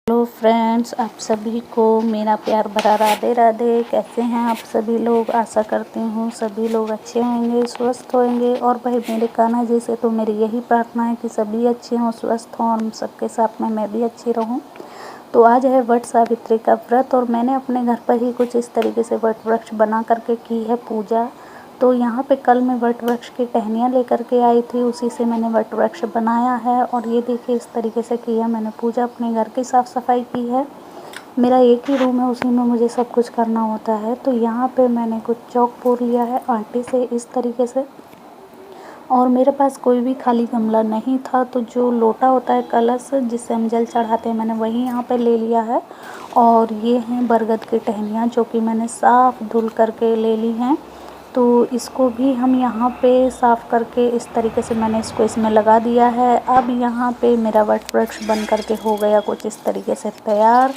Hello friends, आप सभी को मेरा प्यार भरा राधे राधे। कैसे हैं आप सभी लोग? आशा करती हूँ सभी लोग अच्छे होंगे, स्वस्थ होंगे। और भाई मेरे कान्हा जी से तो मेरी यही प्रार्थना है कि सभी अच्छे हों, स्वस्थ हों और सबके साथ में मैं भी अच्छी रहूँ। तो आज है वट सावित्री का व्रत और मैंने अपने घर पर ही कुछ इस तरीके से वट वृक्ष बना करके की है पूजा। तो यहाँ पे कल मैं वट वृक्ष की टहनियाँ लेकर के आई थी, उसी से मैंने वट वृक्ष बनाया है। और ये देखिए इस तरीके से किया मैंने पूजा। अपने घर की साफ़ सफाई की है। मेरा एक ही रूम है, उसी में मुझे सब कुछ करना होता है। तो यहाँ पे मैंने कुछ चौक पोर लिया है आटे से इस तरीके से। और मेरे पास कोई भी खाली गमला नहीं था, तो जो लोटा होता है कलश जिससे हम जल चढ़ाते हैं, मैंने वही यहाँ पे ले लिया है। और ये हैं बरगद की टहनियाँ जो कि मैंने साफ़ धुल करके ले ली हैं। तो इसको भी हम यहाँ पे साफ़ करके इस तरीके से मैंने इसको इसमें लगा दिया है। अब यहाँ पे मेरा वट वृक्ष बन करके हो गया कुछ इस तरीके से तैयार।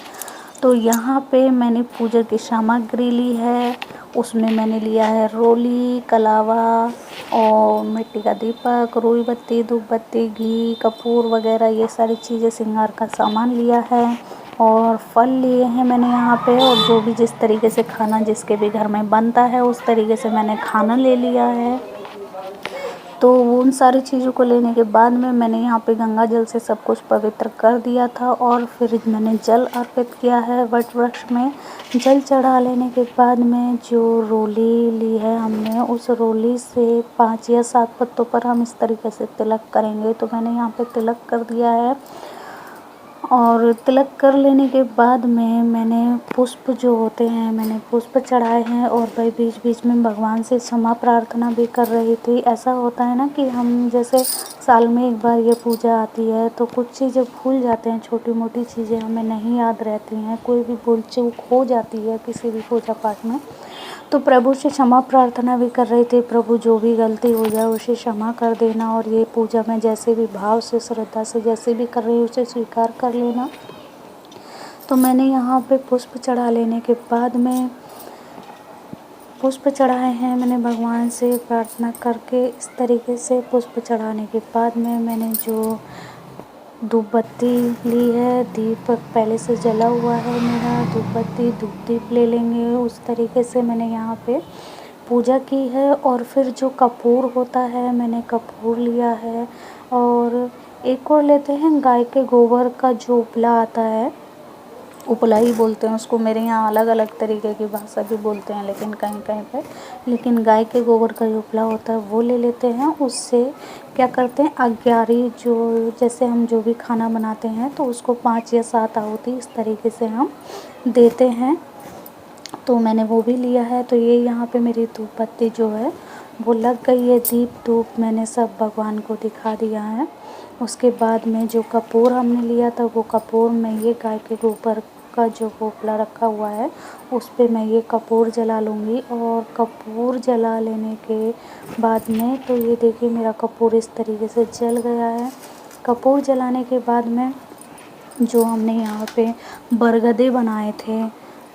तो यहाँ पे मैंने पूजा की सामग्री ली है। उसमें मैंने लिया है रोली, कलावा और मिट्टी का दीपक, रुई बत्ती, धूप बत्ती, घी, कपूर वगैरह ये सारी चीज़ें श्रृंगार का सामान लिया है। और फल लिए हैं मैंने यहाँ पे। और जो भी जिस तरीके से खाना जिसके भी घर में बनता है उस तरीके से मैंने खाना ले लिया है। तो उन सारी चीज़ों को लेने के बाद में मैंने यहाँ पे गंगा जल से सब कुछ पवित्र कर दिया था। और फिर मैंने जल अर्पित किया है वट वृक्ष में। जल चढ़ा लेने के बाद में जो रोली ली है हमने, उस रोली से 5 या 7 पत्तों पर हम इस तरीके से तिलक करेंगे। तो मैंने यहाँ पे तिलक कर दिया है। और तिलक कर लेने के बाद में मैंने पुष्प जो होते हैं मैंने पुष्प चढ़ाए हैं। और भाई बीच बीच में भगवान से क्षमा प्रार्थना भी कर रही थी। ऐसा होता है ना कि हम जैसे साल में एक बार ये पूजा आती है तो कुछ चीज़ें भूल जाते हैं, छोटी मोटी चीज़ें हमें नहीं याद रहती हैं, कोई भी भूल चूक हो जाती है किसी भी पूजा पाठ में। तो प्रभु से क्षमा प्रार्थना भी कर रही थी, प्रभु जो भी गलती हो जाए उसे क्षमा कर देना। और ये पूजा मैं जैसे भी भाव से श्रद्धा से जैसे भी कर रही हूँ उसे स्वीकार कर लेना। तो मैंने यहाँ पे पुष्प चढ़ा लेने के बाद में पुष्प चढ़ाए हैं मैंने भगवान से प्रार्थना करके। इस तरीके से पुष्प चढ़ाने के बाद में मैंने जो धूप बत्ती ली है, दीप पहले से जला हुआ है मेरा, धूप बत्ती धूप दीप ले लेंगे। उस तरीके से मैंने यहाँ पे पूजा की है। और फिर जो कपूर होता है मैंने कपूर लिया है। और एक और लेते हैं गाय के गोबर का जो उपला आता है, उपला ही बोलते हैं उसको, मेरे यहाँ अलग अलग तरीके की भाषा भी बोलते हैं लेकिन कहीं कहीं पे, लेकिन गाय के गोबर का जो उपला होता है वो ले लेते हैं। उससे क्या करते हैं, अग्यारी जो जैसे हम जो भी खाना बनाते हैं तो उसको 5 या 7 आहुति इस तरीके से हम देते हैं। तो मैंने वो भी लिया है। तो ये यहाँ पे मेरी धूप बत्ती जो है वो लग गई है। दीप धूप मैंने सब भगवान को दिखा दिया है। उसके बाद में जो कपूर हमने लिया था वो कपूर में ये गाय के गोबर का जो उपला रखा हुआ है उस पे मैं ये कपूर जला लूँगी। और कपूर जला लेने के बाद में तो ये देखिए मेरा कपूर इस तरीके से जल गया है। कपूर जलाने के बाद में जो हमने यहाँ पे बरगदे बनाए थे,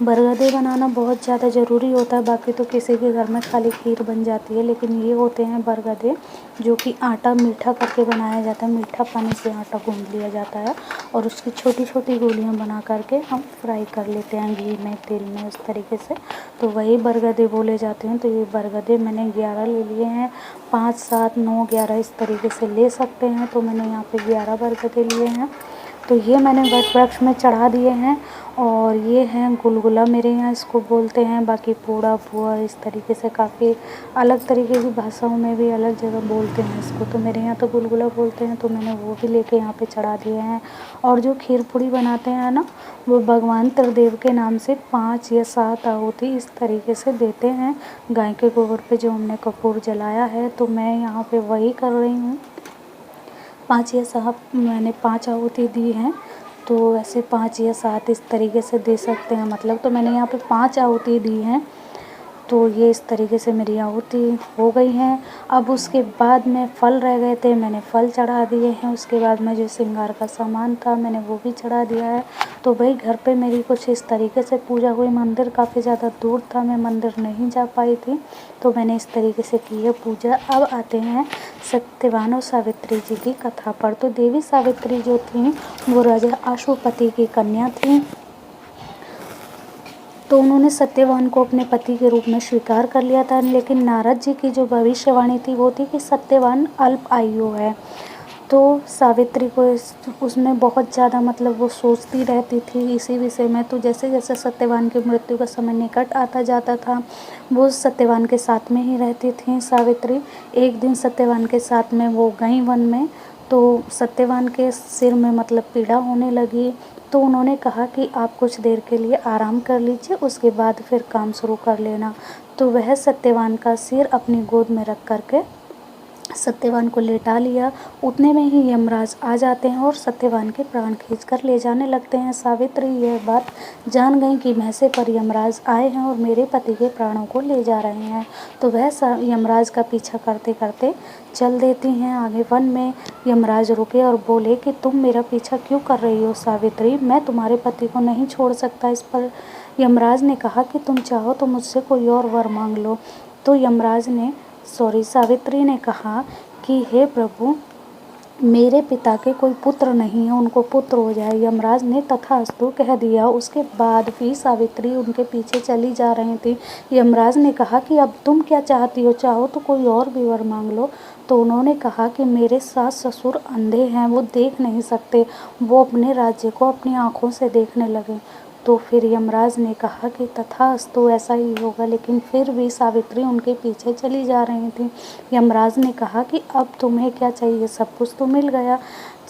बरगदे बनाना बहुत ज़्यादा ज़रूरी होता है। बाकी तो किसी के घर में खाली खीर बन जाती है, लेकिन ये होते हैं बरगदे जो कि आटा मीठा करके बनाया जाता है। मीठा पानी से आटा गूँध लिया जाता है और उसकी छोटी छोटी गोलियां बना करके हम फ्राई कर लेते हैं घी में, तेल में, उस तरीके से। तो वही बरगदे बोले जाते हैं। तो ये बरगदे मैंने 11 ले लिए हैं। 5, 7, 9, 11 इस तरीके से ले सकते हैं। तो मैंने यहाँ पे 11 बरगदे लिए हैं। तो ये मैंने वट वृक्ष में चढ़ा दिए हैं। और ये हैं गुलगुला, मेरे यहाँ इसको बोलते हैं, बाकी पूड़ा पुआ इस तरीके से काफ़ी अलग तरीके की भाषाओं में भी अलग जगह बोलते हैं इसको। तो मेरे यहाँ तो गुलगुला बोलते हैं। तो मैंने वो भी लेके यहाँ पे चढ़ा दिए हैं। और जो खीर पूड़ी बनाते हैं ना, वो भगवान त्रिदेव के नाम से 5 या 7 आहुति इस तरीके से देते हैं गाय के गोबर पे जो हमने कपूर जलाया है। तो मैं यहाँ पे वही कर रही हूँ। 5 या 7 मैंने 5 आहुति दी हैं। तो ऐसे 5 या 7 इस तरीके से दे सकते हैं मतलब। तो मैंने यहाँ पे 5 आहुति दी हैं। तो ये इस तरीके से मेरी आहुति हो गई हैं। अब उसके बाद में फल रह गए थे, मैंने फल चढ़ा दिए हैं। उसके बाद में जो श्रृंगार का सामान था मैंने वो भी चढ़ा दिया है। तो भाई घर पे मेरी कुछ इस तरीके से पूजा हुई। मंदिर काफ़ी ज़्यादा दूर था, मैं मंदिर नहीं जा पाई थी, तो मैंने इस तरीके से की है पूजा। अब आते हैं सत्यवान और सावित्री जी की कथा पर। तो देवी सावित्री जो थी वो राजा अश्वपति की कन्या थी। तो उन्होंने सत्यवान को अपने पति के रूप में स्वीकार कर लिया था, लेकिन नारद जी की जो भविष्यवाणी थी वो थी कि सत्यवान अल्प आयु है। तो सावित्री को उसमें बहुत ज़्यादा मतलब वो सोचती रहती थी इसी विषय में। तो जैसे जैसे सत्यवान की मृत्यु का समय निकट आता जाता था, वो सत्यवान के साथ में ही रहती थी सावित्री। एक दिन सत्यवान के साथ में वो गई वन में, तो सत्यवान के सिर में मतलब पीड़ा होने लगी। तो उन्होंने कहा कि आप कुछ देर के लिए आराम कर लीजिए, उसके बाद फिर काम शुरू कर लेना। तो वह सत्यवान का सिर अपनी गोद में रख कर के सत्यवान को लेटा लिया। उतने में ही यमराज आ जाते हैं और सत्यवान के प्राण खींचकर ले जाने लगते हैं। सावित्री यह बात जान गई कि महसे पर यमराज आए हैं और मेरे पति के प्राणों को ले जा रहे हैं। तो वह यमराज का पीछा करते करते चल देती हैं आगे वन में। यमराज रुके और बोले कि तुम मेरा पीछा क्यों कर रही हो सावित्री, मैं तुम्हारे पति को नहीं छोड़ सकता। इस पर यमराज ने कहा कि तुम चाहो तो मुझसे कोई और वर मांग लो। तो सावित्री ने कहा कि हे प्रभु, मेरे पिता के कोई पुत्र नहीं है, उनको पुत्र हो जाए। यमराज ने तथास्तु कह दिया। उसके बाद भी सावित्री उनके पीछे चली जा रही थी। यमराज ने कहा कि अब तुम क्या चाहती हो, चाहो तो कोई और भी वर मांग लो। तो उन्होंने कहा कि मेरे सास ससुर अंधे हैं, वो देख नहीं सकते, वो अपने राज्य को अपनी आँखों से देखने लगे। तो फिर यमराज ने कहा कि तथास्तु ऐसा ही होगा, लेकिन फिर भी सावित्री उनके पीछे चली जा रही थी। यमराज ने कहा कि अब तुम्हें क्या चाहिए, सब कुछ तो मिल गया।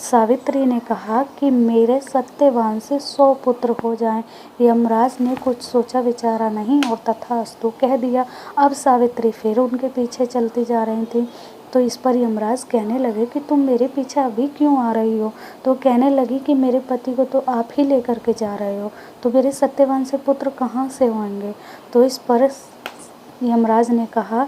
सावित्री ने कहा कि मेरे सत्यवान से 100 पुत्र हो जाएं। यमराज ने कुछ सोचा विचारा नहीं और तथास्तु कह दिया। अब सावित्री फिर उनके पीछे चलती जा रही थी। तो इस पर यमराज कहने लगे कि तुम मेरे पीछे अभी क्यों आ रही हो। तो कहने लगी कि मेरे पति को तो आप ही लेकर के जा रहे हो, तो मेरे सत्यवान से पुत्र कहाँ से होंगे। तो इस पर यमराज ने कहा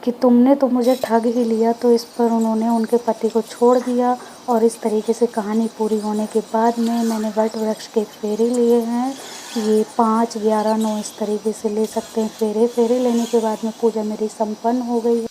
कि तुमने तो मुझे ठग ही लिया। तो इस पर उन्होंने उनके पति को छोड़ दिया। और इस तरीके से कहानी पूरी होने के बाद में मैंने वट वृक्ष के फेरे लिए हैं। ये 5, 11, 9 इस तरीके से ले सकते हैं फेरे। फेरे लेने के बाद में पूजा मेरी संपन्न हो गई है।